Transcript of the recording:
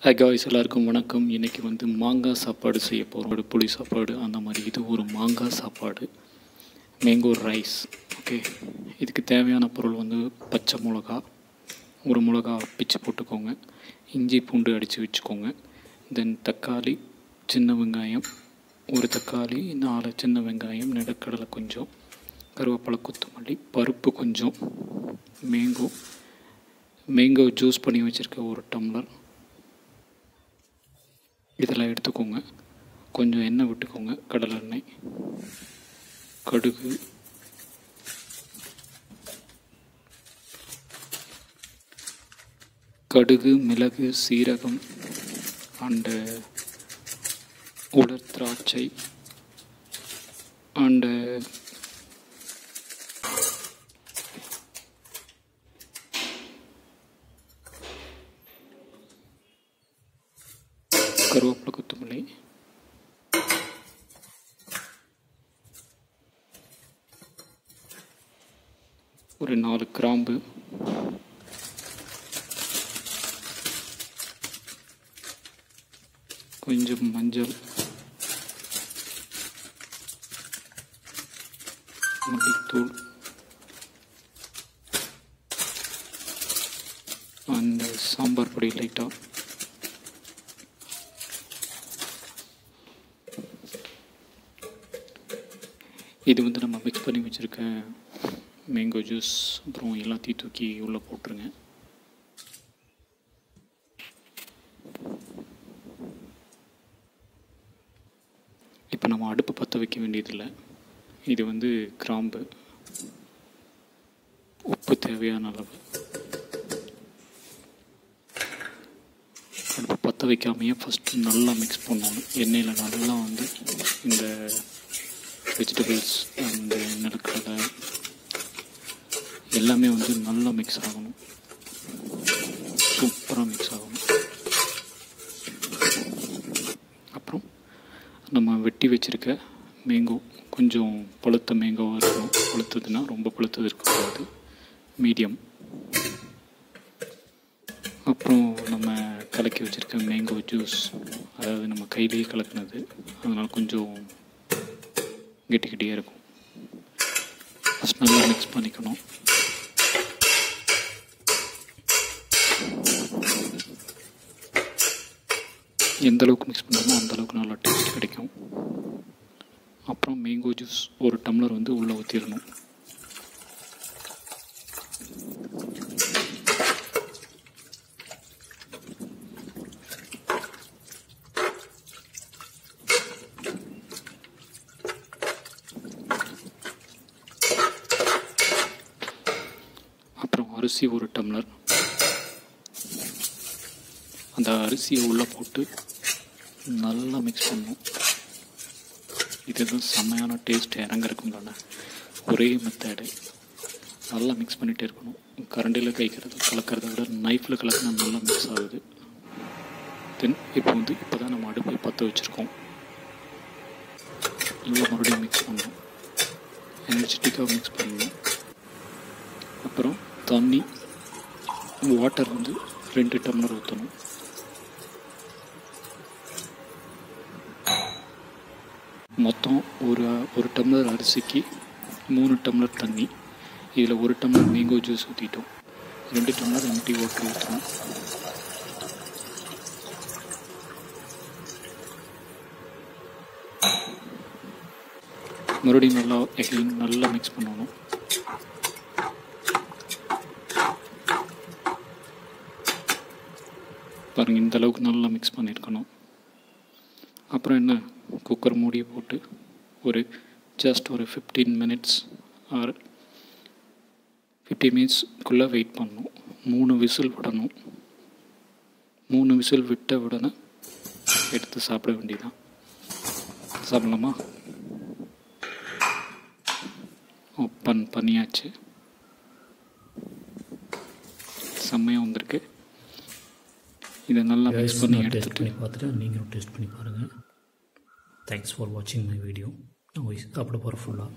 Hi guys, எல்லாருக்கும் வணக்கம். இன்றைக்கி வந்து மாங்காய் சாப்பாடு செய்ய போகிறோம். புளி சாப்பாடு அந்த மாதிரி. இது ஒரு மாங்காய் சாப்பாடு, மேங்கோ ரைஸ். ஓகே, இதுக்கு தேவையான பொருள் வந்து பச்சை மிளகா, ஒரு மிளகா பிச்சு போட்டுக்கோங்க, இஞ்சி பூண்டு அடித்து வச்சுக்கோங்க, தென் தக்காளி, சின்ன வெங்காயம், ஒரு தக்காளி, 4 சின்ன வெங்காயம், நிலக்கடலை கொஞ்சம், கருவேப்பிலை, கொத்தமல்லி, பருப்பு கொஞ்சம், மேங்கோ ஜூஸ் பண்ணி வச்சுருக்க ஒரு டம்ளர். இதெல்லாம் எடுத்துக்கோங்க. கொஞ்சம் எண்ணெய் விட்டுக்கோங்க, கடலை எண்ணெய், கடுகு, மிளகு, சீரகம் அண்டு உலர் திராட்சை அண்டு கருவேப்பிலை, கொத்தமல்லி, ஒரு 4 கிராம்பு, கொஞ்சம் மஞ்சள், மல்லித்தூள் அண்ட் சாம்பார் பொடி லைட்டாக. இது வந்து நம்ம மிக்ஸ் பண்ணி வச்சுருக்க மேங்கோ ஜூஸ், அப்புறம் எல்லாத்தையும் தூக்கி உள்ளே போட்டுருங்க. இப்போ நம்ம அடுப்பு பற்ற வைக்க வேண்டியதில்லை. இது வந்து கிராம்பு, உப்பு தேவையான அளவு. அடுப்பு பற்ற வைக்காமையே ஃபஸ்ட்டு நல்லா மிக்ஸ் பண்ணணும். எண்ணெயில் நல்லா வந்து இந்த வெஜிடபிள்ஸ் அண்டு நிலக்கடலை எல்லாமே வந்து நல்லா மிக்ஸ் ஆகணும், சூப்பராக மிக்ஸ் ஆகணும். அப்புறம் நம்ம வெட்டி வச்சுருக்க மேங்கோ, கொஞ்சம் பழுத்த மேங்கோவாக இருக்கணும். பழுத்ததுன்னா ரொம்ப பழுத்தது இருக்கக்கூடாது, மீடியம். அப்புறம் நம்ம கலக்கி வச்சுருக்க மேங்கோ ஜூஸ், அதாவது நம்ம கையிலேயே கலக்குனது, அதனால் கொஞ்சம் கெட்டியாக இருக்கும். ஃபஸ்ட் நல்லா மிக்ஸ் பண்ணிக்கணும். எந்த அளவுக்கு மிக்ஸ் பண்ணுறோமோ அந்தளவுக்கு நல்லா டேஸ்ட் கிடைக்கும். அப்புறம் மேங்கோ ஜூஸ் ஒரு டம்ளர் வந்து உள்ளே ஊற்றிடணும். அப்புறம் அரிசி ஒரு டம்ளர். அந்த அரிசியை உள்ளே போட்டு நல்லா மிக்ஸ் பண்ணணும். இதுதான் செம்மையான டேஸ்ட் இறங்கிருக்கும் தானே. ஒரே மெத்தடு, நல்லா மிக்ஸ் பண்ணிகிட்டே இருக்கணும். கரண்டியில் கலக்கிறத விட நைஃப்பில் கலக்கினா நல்லா மிக்ஸ் ஆகுது. தென் இப்போ தான் நம்ம அடுப்பை பற்ற வச்சுருக்கோம். நல்லா மறுபடியும் மிக்ஸ் பண்ணணும், எனர்ஜெட்டிக்காக மிக்ஸ் பண்ணணும். அப்புறம் தண்ணி, வாட்டர் வந்து 2 டம்ளர் ஊற்றணும். மொத்தம் ஒரு டம்ளர் அரிசிக்கு 3 டம்ளர் தண்ணி. இதில் 1 டம்ளர் மேங்கோ ஜூஸ் ஊற்றிட்டோம். 2 டம்ளர் எம்டி வாட்டர் ஊற்றணும். மறுபடியும் நல்லா மிக்ஸ் பண்ணணும். பாருங்கள், இந்த அளவுக்கு நல்லா மிக்ஸ் பண்ணியிருக்கணும். அப்புறம் என்ன, குக்கர் மூடியை போட்டு ஜஸ்ட் ஒரு 15 மினிட்ஸ் ஆர் 15 மினிட்ஸ்க்குள்ளே வெயிட் பண்ணணும். 3 விசில் விடணும். 3 விசில் விட்ட உடனே எடுத்து சாப்பிட வேண்டியதான். சாப்பிடலாமா? ஓப்பன் பண்ணியாச்சு. செம்மையாக வந்திருக்கு. இதை நல்லா மிக்ஸ் பண்ணி எடுத்துகிட்டு பார்த்துட்டு நீங்களும் டேஸ்ட் பண்ணி பாருங்கள். தேங்க்ஸ் ஃபார் வாட்சிங் மை வீடியோ. நான் சாப்பிட போகிற ஃபுல்லாக